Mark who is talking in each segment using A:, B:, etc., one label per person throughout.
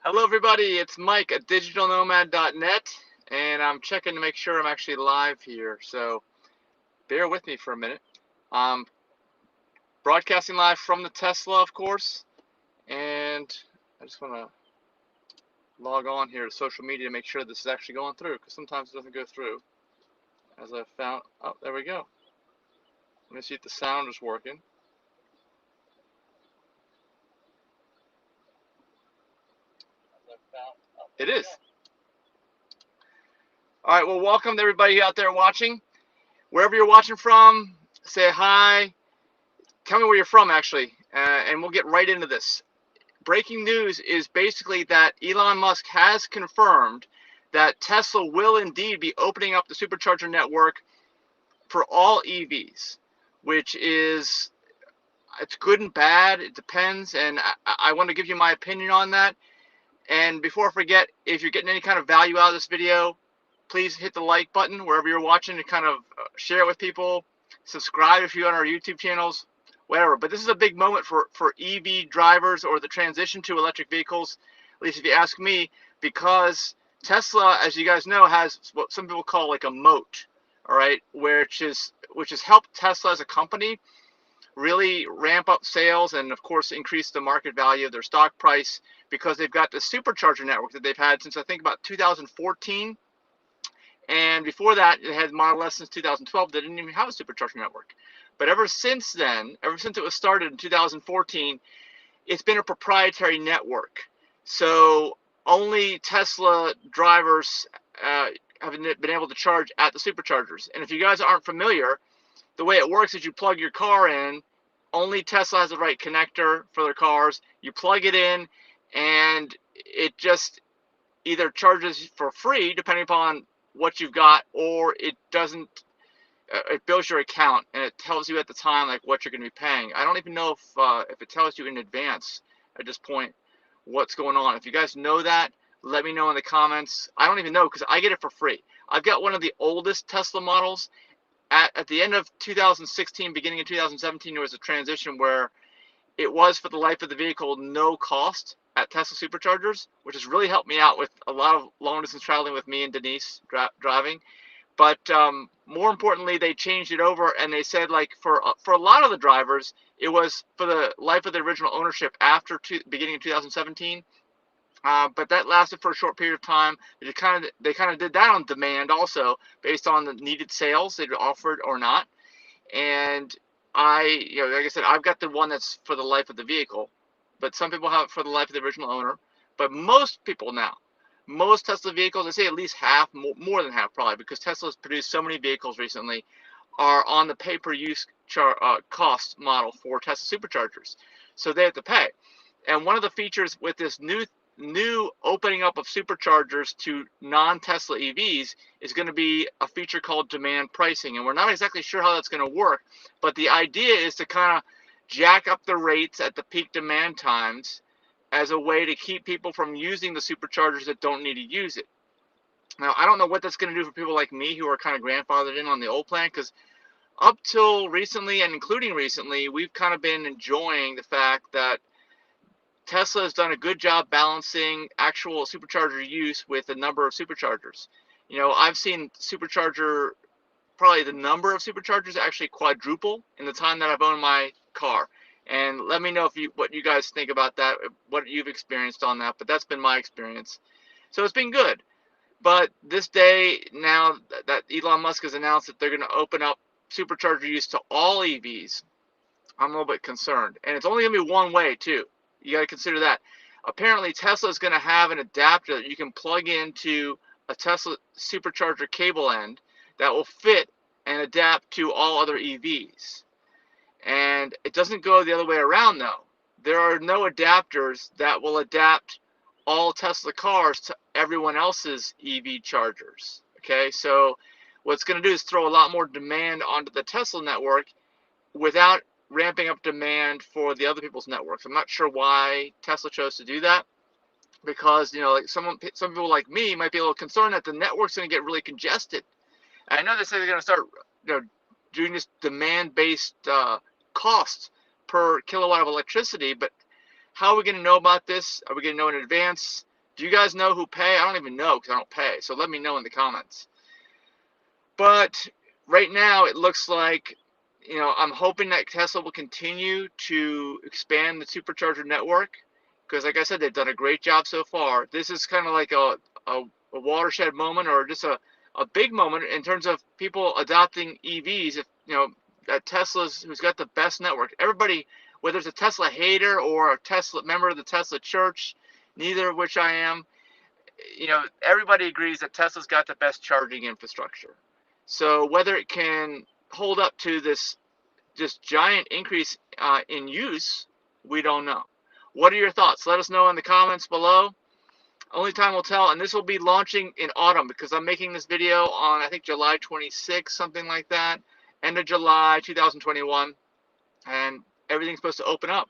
A: Hello everybody, it's Mike at digitalnomad.net, and I'm checking to make sure I'm actually live here, so bear with me for a minute. I'm broadcasting live from the Tesla, of course, and I just want to log on here to social media to make sure this is actually going through, because sometimes it doesn't go through, as I found. Oh, there we go. Let me see if the sound is working. It is. All right, well, welcome to everybody out there watching. Wherever you're watching from, say hi. Tell me where you're from, actually, and we'll get right into this. Breaking news is basically that Elon Musk has confirmed that Tesla will indeed be opening up the Supercharger network for all EVs, which is, it's good and bad. It depends, and I want to give you my opinion on that. And before I forget, if you're getting any kind of value out of this video, please hit the like button wherever you're watching and kind of share it with people. Subscribe if you're on our YouTube channels, whatever. But this is a big moment for EV drivers or the transition to electric vehicles, at least if you ask me, because Tesla, as you guys know, has what some people call like a moat, all right, which has helped Tesla as a company really ramp up sales and, of course, increase the market value of their stock price because they've got the supercharger network that they've had since I think about 2014. And before that, it had Model S since 2012. They didn't even have a supercharger network. But ever since then, ever since it was started in 2014, it's been a proprietary network. So only Tesla drivers have been able to charge at the superchargers. And if you guys aren't familiar, the way it works is you plug your car in. Only Tesla has the right connector for their cars. You plug it in, and it just either charges for free, depending upon what you've got, or it doesn't. It builds your account and it tells you at the time like what you're going to be paying. I don't even know if it tells you in advance at this point what's going on. If you guys know that, let me know in the comments. I don't even know because I get it for free. I've got one of the oldest Tesla models. At the end of 2016, beginning of 2017, there was a transition where it was, for the life of the vehicle, no cost at Tesla Superchargers, which has really helped me out with a lot of long distance traveling with me and Denise driving. But more importantly, they changed it over and they said, like, for a lot of the drivers, it was for the life of the original ownership after beginning of 2017. But that lasted for a short period of time. They kind of did that on demand also, based on the needed sales they offered or not. And like I said, I've got the one that's for the life of the vehicle, but some people have it for the life of the original owner. But most people now, most Tesla vehicles, I say at least half, more than half probably, because Tesla's produced so many vehicles recently, are on the pay-per-use cost model for Tesla Superchargers. So they have to pay. And one of the features with this new opening up of superchargers to non-Tesla EVs is going to be a feature called demand pricing, and we're not exactly sure how that's going to work, but the idea is to kind of jack up the rates at the peak demand times as a way to keep people from using the superchargers that don't need to use it. Now, I don't know what that's going to do for people like me who are kind of grandfathered in on the old plan, because up till recently, and including recently, we've kind of been enjoying the fact that Tesla has done a good job balancing actual supercharger use with the number of superchargers. You know, I've seen probably the number of superchargers actually quadruple in the time that I've owned my car. And let me know what you guys think about that, what you've experienced on that. But that's been my experience. So it's been good. But this day, now that Elon Musk has announced that they're going to open up supercharger use to all EVs, I'm a little bit concerned. And it's only going to be one way, too. You got to consider that. Apparently, Tesla is going to have an adapter that you can plug into a Tesla supercharger cable end that will fit and adapt to all other EVs. And it doesn't go the other way around, though. There are no adapters that will adapt all Tesla cars to everyone else's EV chargers. Okay, so what it's going to do is throw a lot more demand onto the Tesla network without ramping up demand for the other people's networks. I'm not sure why Tesla chose to do that, because, you know, like some people like me might be a little concerned that the network's going to get really congested. And I know they say they're going to start, doing this demand-based cost per kilowatt of electricity, but how are we going to know about this? Are we going to know in advance? Do you guys know who pay? I don't even know because I don't pay. So let me know in the comments. But right now it looks like, I'm hoping that Tesla will continue to expand the supercharger network because, like I said, they've done a great job so far. This is kind of like a watershed moment, or just a big moment in terms of people adopting EVs. If that Tesla's who's got the best network. Everybody, whether it's a Tesla hater or a Tesla member of the Tesla church, neither of which I am, everybody agrees that Tesla's got the best charging infrastructure. So whether it can hold up to this just giant increase in use, we don't know. What are your thoughts? Let us know in the comments below. Only time will tell, and this will be launching in autumn because I'm making this video on, I think, July 26th, something like that, end of July 2021, and everything's supposed to open up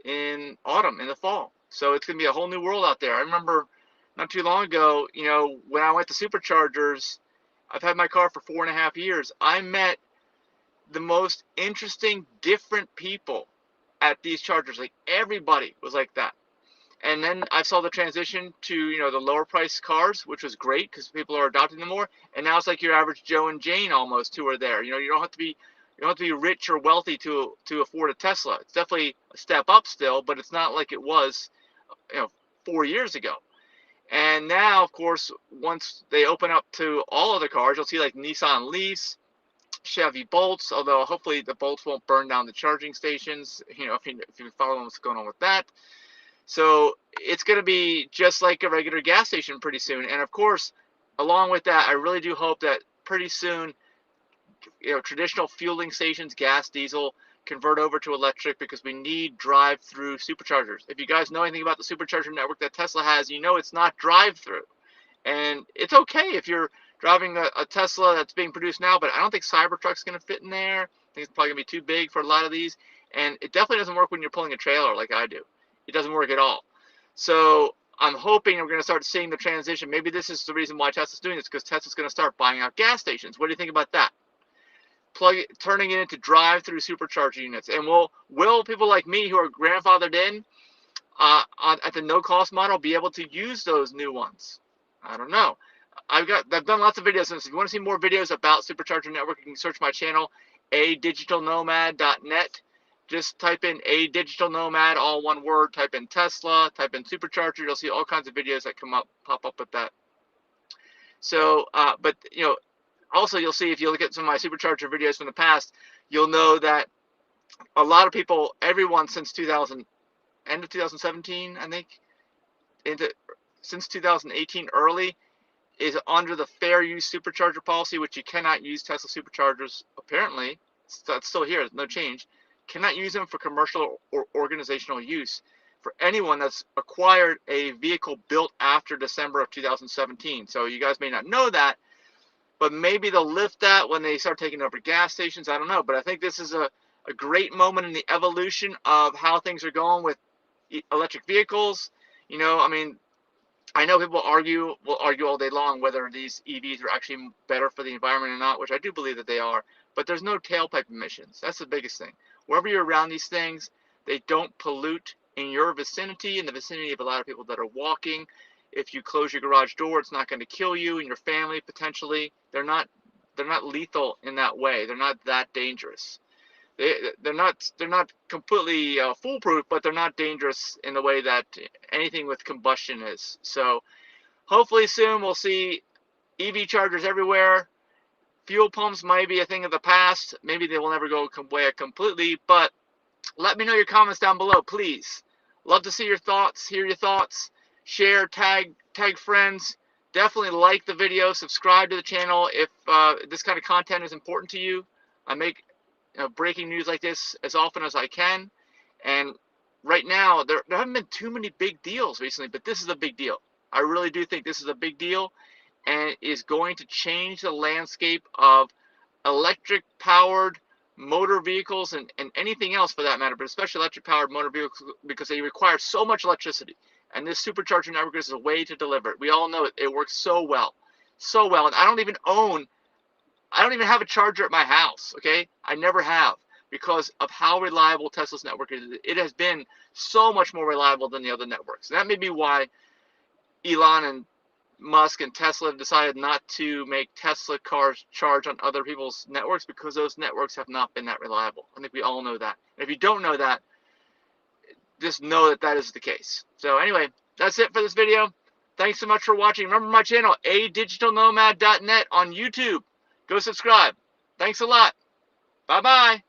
A: in autumn, in the fall. So it's going to be a whole new world out there. I remember not too long ago, when I went to Superchargers, I've had my car for 4.5 years. I met the most interesting, different people at these chargers. Like, everybody was like that. And then I saw the transition to, the lower price cars, which was great because people are adopting them more. And now it's like your average Joe and Jane almost who are there. You don't have to be rich or wealthy to afford a Tesla. It's definitely a step up still, but it's not like it was, 4 years ago. And now, of course, once they open up to all other cars, you'll see like Nissan Leafs, Chevy Bolts, although hopefully the Bolts won't burn down the charging stations, if you follow what's going on with that. So it's going to be just like a regular gas station pretty soon. And of course, along with that, I really do hope that pretty soon, traditional fueling stations, gas, diesel, convert over to electric because we need drive-through superchargers. If you guys know anything about the supercharger network that Tesla has, it's not drive-through. And it's okay if you're driving a Tesla that's being produced now, but I don't think Cybertruck's going to fit in there. I think it's probably going to be too big for a lot of these. And it definitely doesn't work when you're pulling a trailer like I do. It doesn't work at all. So I'm hoping we're going to start seeing the transition. Maybe this is the reason why Tesla's doing this, because Tesla's going to start buying out gas stations. What do you think about that? Turning it into drive-through supercharger units. And will people like me who are grandfathered in at the no-cost model be able to use those new ones? I don't know. I've done lots of videos. If you want to see more videos about Supercharger Network, you can search my channel, adigitalnomad.net. Just type in A Digital Nomad, all one word. Type in Tesla, type in Supercharger. You'll see all kinds of videos that pop up with that. So, but also you'll see, if you look at some of my Supercharger videos from the past, you'll know that a lot of people, everyone since end of 2017, I think, since 2018 early, is under the fair use supercharger policy, which you cannot use Tesla superchargers, apparently. That's still here, no change. Cannot use them for commercial or organizational use for anyone that's acquired a vehicle built after December of 2017. So you guys may not know that, but maybe they'll lift that when they start taking over gas stations. I don't know, but I think this is a great moment in the evolution of how things are going with electric vehicles. I know people will argue all day long whether these EVs are actually better for the environment or not, which I do believe that they are, but there's no tailpipe emissions. That's the biggest thing. Wherever you're around these things, they don't pollute in your vicinity, in the vicinity of a lot of people that are walking. If you close your garage door, it's not going to kill you and your family potentially. They're not lethal in that way. They're not that dangerous. They're not completely foolproof, but they're not dangerous in the way that anything with combustion is. So hopefully soon we'll see EV chargers everywhere. Fuel pumps might be a thing of the past. Maybe they will never go away completely, but let me know your comments down below, please. Love to see your thoughts, hear your thoughts. Share, tag friends. Definitely like the video, subscribe to the channel if this kind of content is important to you. I make breaking news like this as often as I can. And right now, there haven't been too many big deals recently, but this is a big deal. I really do think this is a big deal, and is going to change the landscape of electric-powered motor vehicles and anything else for that matter, but especially electric-powered motor vehicles because they require so much electricity. And this supercharger network is a way to deliver it. We all know it. It works so well. So well. And I don't even have a charger at my house, okay? I never have, because of how reliable Tesla's network is. It has been so much more reliable than the other networks. And that may be why Elon and Musk and Tesla have decided not to make Tesla cars charge on other people's networks because those networks have not been that reliable. I think we all know that. And if you don't know that, just know that that is the case. So anyway, that's it for this video. Thanks so much for watching. Remember my channel, adigitalnomad.net on YouTube. Go subscribe. Thanks a lot. Bye-bye.